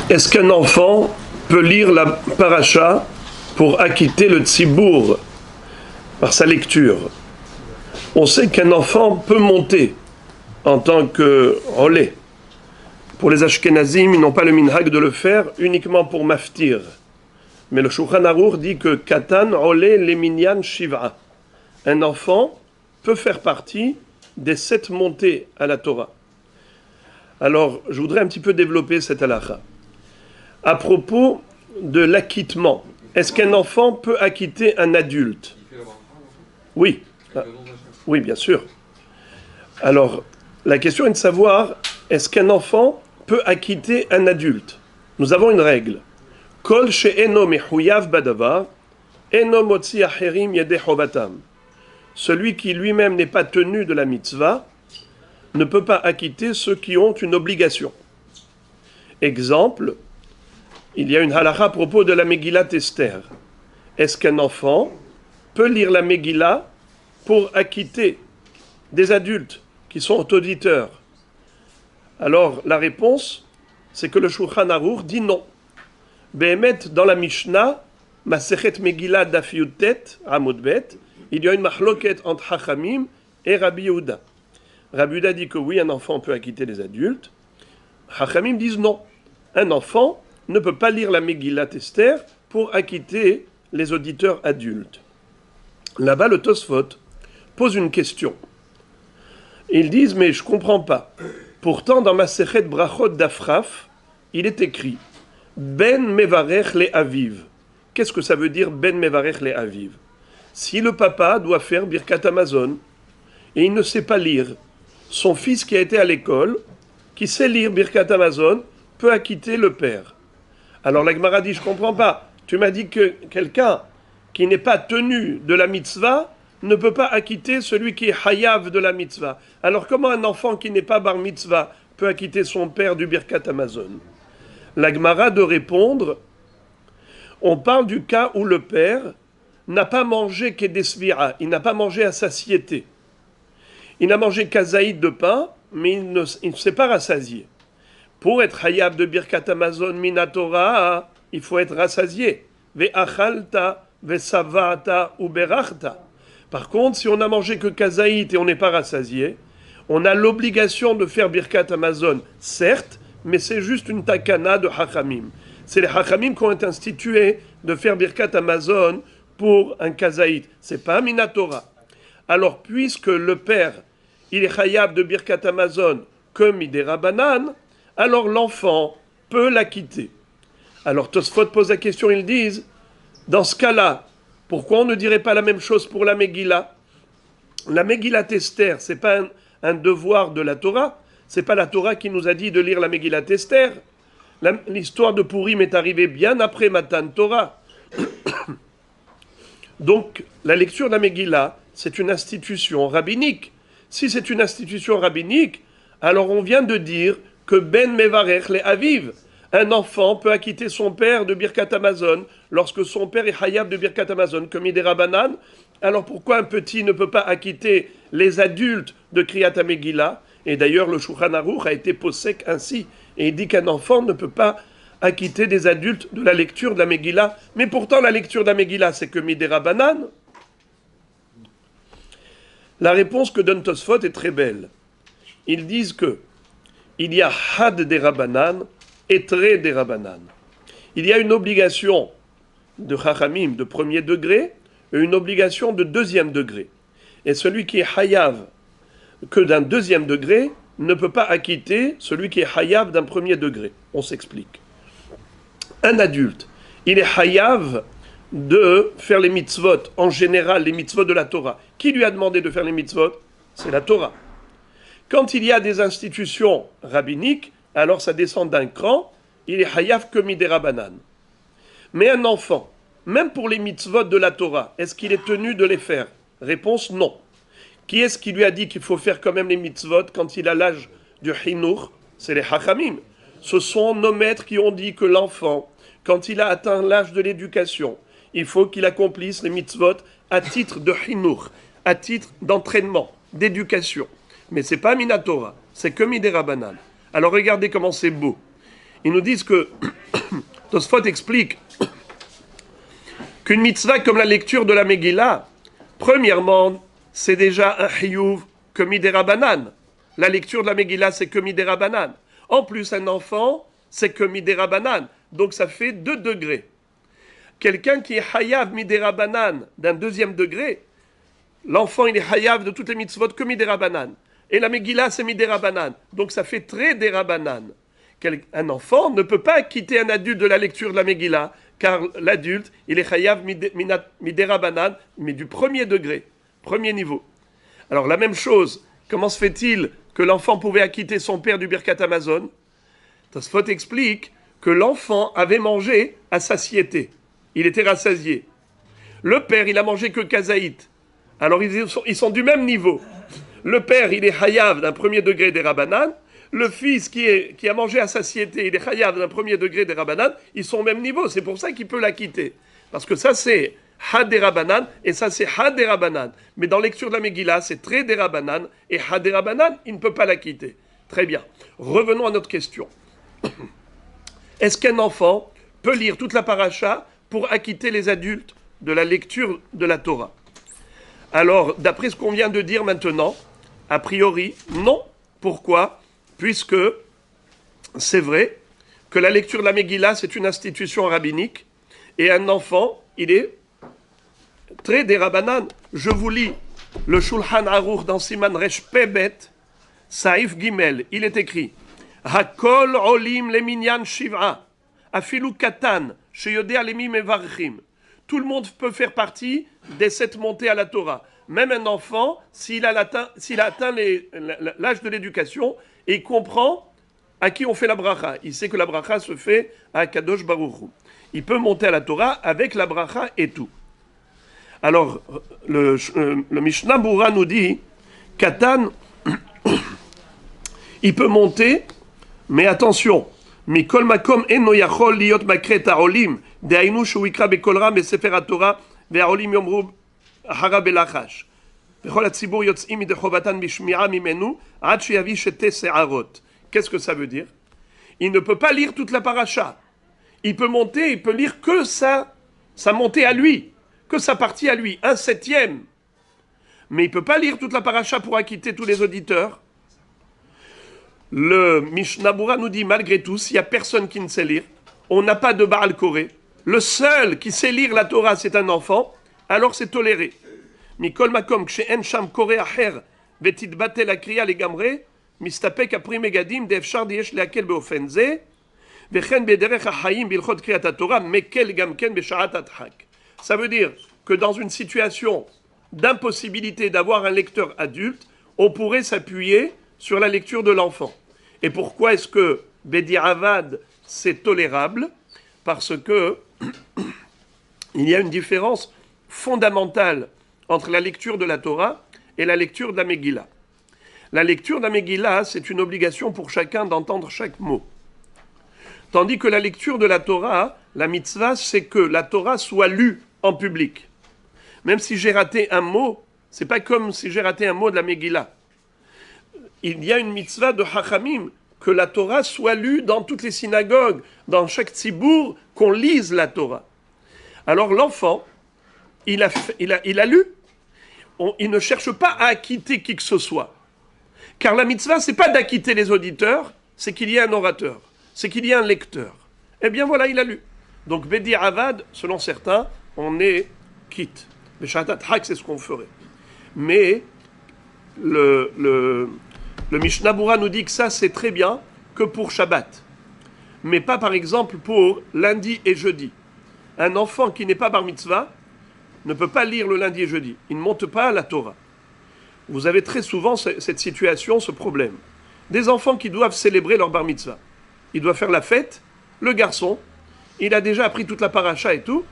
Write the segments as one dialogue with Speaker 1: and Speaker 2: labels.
Speaker 1: Est-ce qu'un enfant peut lire la paracha pour acquitter le tzibour par sa lecture? On sait qu'un enfant peut monter en tant que relais. Pour les Ashkenazim, ils n'ont pas le minhag de le faire uniquement pour maftir. Mais le Shulchan Aruch dit que Katan olé le minyan shiva. Un enfant peut faire partie des 7 montées à la Torah. Alors, je voudrais un petit peu développer cette halakha. À propos de l'acquittement, est-ce qu'un enfant peut acquitter un adulte? Oui. Oui, bien sûr. Alors, la question est de savoir, est-ce qu'un enfant peut acquitter un adulte? Nous avons une règle. Kol she'eno mechuyav badavar, eno motzi acherim yedei chovatam. Celui qui lui-même n'est pas tenu de la mitzvah ne peut pas acquitter ceux qui ont une obligation. Exemple, il y a une halakha à propos de la Megillat Esther. Est-ce qu'un enfant peut lire la Megillah pour acquitter des adultes qui sont auditeurs? Alors, la réponse, c'est que le Shulchan Aruch dit non. Behemet, dans la Mishnah, Masechet Megillah Daf Yudtet, Amud Bet, il y a une mahloket entre Hachamim et Rabbi Yehuda. Rabbi Yehuda dit que oui, un enfant peut acquitter les adultes. Hachamim disent non. Un enfant ne peut pas lire la Megillat Esther pour acquitter les auditeurs adultes. Là-bas, le Tosfot pose une question. Ils disent, mais je ne comprends pas. Pourtant, dans Masechet Brachot d'Afraf, il est écrit Ben Mevarech le Aviv. Qu'est-ce que ça veut dire Ben Mevarech le Aviv? Si le papa doit faire Birkat Hamazon et il ne sait pas lire, son fils qui a été à l'école, qui sait lire Birkat Hamazon, peut acquitter le père. Alors la Gemara dit, je ne comprends pas. Tu m'as dit que quelqu'un qui n'est pas tenu de la mitzvah ne peut pas acquitter celui qui est hayav de la mitzvah. Alors comment un enfant qui n'est pas bar mitzvah peut acquitter son père du Birkat Hamazon? La Gemara de répondre, on parle du cas où le père n'a pas mangé kedesvira, il n'a pas mangé à satiété. Il n'a mangé qu'azaïd de pain, mais il ne s'est pas rassasié. Pour être hayab de Birkat Hamazon minatora, il faut être rassasié. Ve'achalta, ve'savata ou berachta. Par contre, si on n'a mangé que kazaït et on n'est pas rassasié, on a l'obligation de faire Birkat Hamazon, certes, mais c'est juste une takana de Hachamim. C'est les Hachamim qui ont institué de faire Birkat Hamazon pour un kazaït. C'est pas minatora. Alors, puisque le père, il est hayab de Birkat Hamazon comme Midera Banan, alors l'enfant peut l'acquitter. Alors Tosfot pose la question, ils disent, dans ce cas-là, pourquoi on ne dirait pas la même chose pour la Megillah? La Megillat Esther, ce n'est pas un devoir de la Torah, ce n'est pas la Torah qui nous a dit de lire la Megillat Esther. L'histoire de Purim est arrivée bien après Matan Torah. Donc la lecture de la Megillah, c'est une institution rabbinique. Si c'est une institution rabbinique, alors on vient de dire que Ben Mevarech le Aviv, un enfant peut acquitter son père de Birkat Hamazon lorsque son père est hayab de Birkat Hamazon, comme Midera Banan. Alors pourquoi un petit ne peut pas acquitter les adultes de Kriyat HaMegillah? Et d'ailleurs, le Shulchan Aruch a été posek ainsi, et il dit qu'un enfant ne peut pas acquitter des adultes de la lecture de la Megillah. Mais pourtant, la lecture de la Megillah, c'est que Midera Banan. La réponse que donne Tosfot est très belle. Ils disent que il y a had des Rabbanan et tre des Rabbanan. Il y a une obligation de Chachamim de premier degré et une obligation de deuxième degré. Et celui qui est hayav que d'un deuxième degré ne peut pas acquitter celui qui est hayav d'un premier degré. On s'explique. Un adulte, il est hayav de faire les mitzvot, en général les mitzvot de la Torah. Qui lui a demandé de faire les mitzvot? C'est la Torah. Quand il y a des institutions rabbiniques, alors ça descend d'un cran, il est hayav que midera banan. Mais un enfant, même pour les mitzvot de la Torah, est-ce qu'il est tenu de les faire? Réponse non. Qui est-ce qui lui a dit qu'il faut faire quand même les mitzvot quand il a l'âge du hinur? C'est les hachamim. Ce sont nos maîtres qui ont dit que l'enfant, quand il a atteint l'âge de l'éducation, il faut qu'il accomplisse les mitzvot à titre de hinur, à titre d'entraînement, d'éducation. Mais ce n'est pas minatora. c'est que midérabanan. Alors regardez comment c'est beau. Ils nous disent que Tosfot explique qu'une mitzvah comme la lecture de la Megillah, premièrement, c'est déjà un chiyuv que midérabanan. La lecture de la Megillah, c'est que midérabanan. En plus, un enfant, c'est que midérabanan. Donc ça fait 2 degrés. Quelqu'un qui est hayav midérabanan d'un 2e degré, l'enfant il est hayav de toutes les mitzvot que midérabanan. Et la Megillah c'est midérabanan. Donc ça fait très dérabanan. Un enfant ne peut pas quitter un adulte de la lecture de la Megillah, car l'adulte il est hayav midérabanan, mais du 1er degré, 1er niveau. Alors la même chose, comment se fait-il que l'enfant pouvait acquitter son père du Birkat Hamazon? Tosfot explique que l'enfant avait mangé à satiété. Il était rassasié. Le père, il a mangé que kazaït. Alors ils sont du même niveau. Le père, il est hayav d'un 1er degré des rabanan. Le fils qui a mangé à satiété, il est hayav d'un 1er degré des rabanan. Ils sont au même niveau. C'est pour ça qu'il peut la quitter. Parce que ça, c'est had des rabanan et ça, c'est had des rabanan. Mais dans la lecture de la Megillah, c'est très des rabanan et had des rabanan, il ne peut pas la quitter. Très bien. Revenons à notre question. Est-ce qu'un enfant peut lire toute la paracha pour acquitter les adultes de la lecture de la Torah? Alors, d'après ce qu'on vient de dire maintenant, a priori, non. Pourquoi? Puisque c'est vrai que la lecture de la Megillah, c'est une institution rabbinique, et un enfant, il est très dérabanan. Je vous lis le Shulchan Aruch dans Siman Resh Pebet, Saïf Gimel. Il est écrit Hakol olim leminyan shiv'a, afilu katan, sheyodea lemi mevarchim. Tout le monde peut faire partie des 7 montées à la Torah. Même un enfant, s'il a atteint l'âge de l'éducation, et il comprend à qui on fait la bracha. Il sait que la bracha se fait à Kadosh Baruch Hu. Il peut monter à la Torah avec la bracha et tout. Alors, le Mishnah Bura nous dit, Katan, il peut monter, mais attention, Mikol makom eno yachol liot makret ha'olim, de'ainu shu yikra bekol ra besefer haTorah, ve'ha'olim yomru hara belachash. V'chol hatzibur yotzim midei chovatan bishmi'a mimenu, ad sheyavi shete se'arot. Qu'est-ce que ça veut dire? Il ne peut pas lire toute la paracha. Il peut monter, il peut lire que sa montée à lui, que sa partie à lui, 1/7. Mais il ne peut pas lire toute la paracha pour acquitter tous les auditeurs. Le Mishnah Bura nous dit, malgré tout, s'il n'y a personne qui ne sait lire, on n'a pas de Baal Koré. Le seul qui sait lire la Torah, c'est un enfant, alors c'est toléré. Mikol makom kshe'en sham koré acher vetitbatel akriya legamre, mistapek apri megadim de'efshar diyesh leakel beofen ze, vechen bederech ha'chaim bilchot kriyat haTorah mekel gamken besharat adhak. Ça veut dire que dans une situation d'impossibilité d'avoir un lecteur adulte, on pourrait s'appuyer sur la lecture de l'enfant. Et pourquoi est-ce que Bedi'avad, c'est tolérable? Parce que il y a une différence fondamentale entre la lecture de la Torah et la lecture de la Megillah. La lecture de la Megillah, c'est une obligation pour chacun d'entendre chaque mot. Tandis que la lecture de la Torah, la mitzvah, c'est que la Torah soit lue en public. Même si j'ai raté un mot, c'est pas comme si j'ai raté un mot de la Megillah. Il y a une mitzvah de Hachamim, que la Torah soit lue dans toutes les synagogues, dans chaque tzibour, qu'on lise la Torah. Alors l'enfant, il a lu, il ne cherche pas à acquitter qui que ce soit. Car la mitzvah, c'est pas d'acquitter les auditeurs, c'est qu'il y ait un orateur, c'est qu'il y ait un lecteur. Eh bien voilà, il a lu. Donc Bedi Avad, selon certains, on est quitte. Mais Shatat Hak, c'est ce qu'on ferait. Mais le Mishnah Bura nous dit que ça, c'est très bien que pour Shabbat. Mais pas, par exemple, pour lundi et jeudi. Un enfant qui n'est pas bar mitzvah ne peut pas lire le lundi et jeudi. Il ne monte pas à la Torah. Vous avez très souvent cette situation, ce problème. Des enfants qui doivent célébrer leur bar mitzvah. Ils doivent faire la fête. Le garçon, il a déjà appris toute la paracha et tout.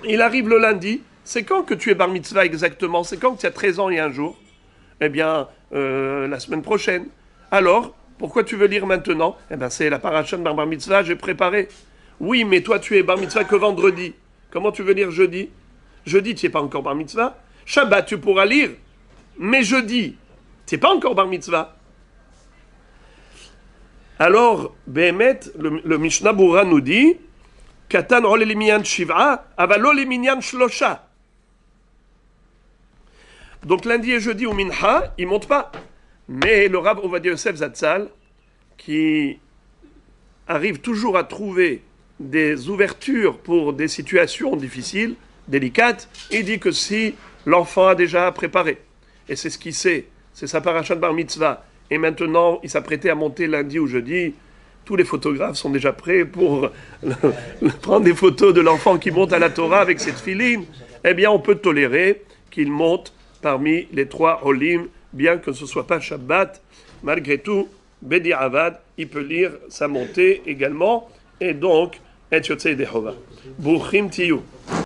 Speaker 1: Il arrive le lundi. C'est quand que tu es bar mitzvah exactement? C'est quand que tu as 13 ans et un jour? Eh bien, la semaine prochaine. Alors, pourquoi tu veux lire maintenant? Eh bien, c'est la paracha de bar mitzvah, j'ai préparé. Oui, mais toi, tu es bar mitzvah que vendredi. Comment tu veux lire jeudi? Jeudi, tu n'es pas encore bar mitzvah. Shabbat, tu pourras lire. Mais jeudi, tu n'es pas encore bar mitzvah. Alors, Behemet, le Mishnah Berurah nous dit Katan ole liminyan shiv'a, avalo liminyan shlosha. Donc lundi et jeudi au Minha, il ne monte pas. Mais le Rav Ovadia Yosef Zatzal, qui arrive toujours à trouver des ouvertures pour des situations difficiles, délicates, il dit que si l'enfant a déjà préparé, et c'est ce qu'il sait, c'est sa parashat bar mitzvah, et maintenant il s'apprêtait à monter lundi ou jeudi, tous les photographes sont déjà prêts pour prendre des photos de l'enfant qui monte à la Torah avec cette filine, eh bien on peut tolérer qu'il monte parmi les 3 Olim, bien que ce ne soit pas Shabbat, malgré tout, Bedi Avad, il peut lire sa montée également, et donc, Et Yotzei Dehova. Buchim Tiyu.